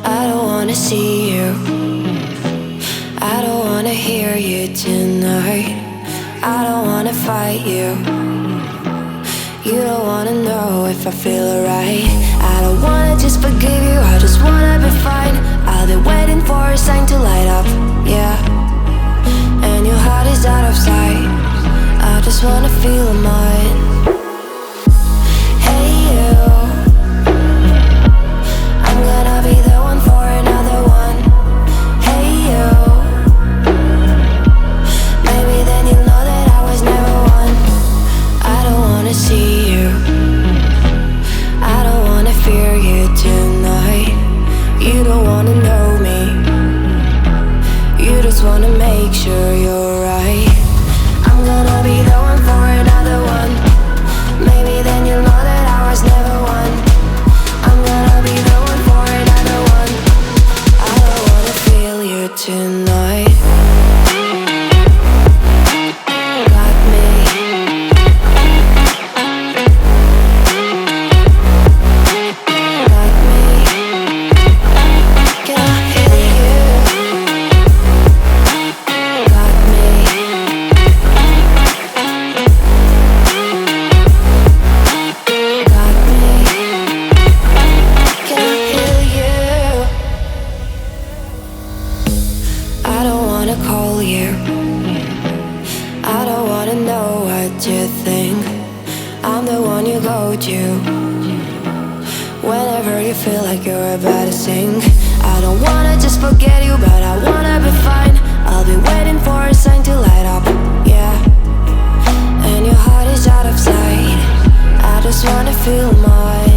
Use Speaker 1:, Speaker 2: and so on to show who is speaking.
Speaker 1: I don't wanna see you, I don't wanna hear you tonight. I don't wanna fight you, you don't wanna know if I feel alright. I don't wanna just forgive you, I just wanna be fine. I'll be waiting for a sign to light up, yeah. And your heart is out of sight, I just wanna feel mine. Hey you, I'm gonna be the one for another one. Hey you, maybe then you'll know that I was never one. I don't wanna see you, I don't wanna fear you tonight. You don't wanna know me, you just wanna make sure you're right. I'm gonna be the one for another one. Maybe then you'll know that I was never one. I'm gonna be the one for another one. I don't wanna feel you tonight. Got me. Got me. Can I feel you? Got me. Got me. Can I feel you? I don't wanna call you, I don't wanna know what you think. I'm the one you go to whenever you feel like you're about to sink. I don't wanna just forget you, but I wanna be fine. I'll be waiting for a sign to light up, yeah. And your heart is out of sight, I just wanna feel mine.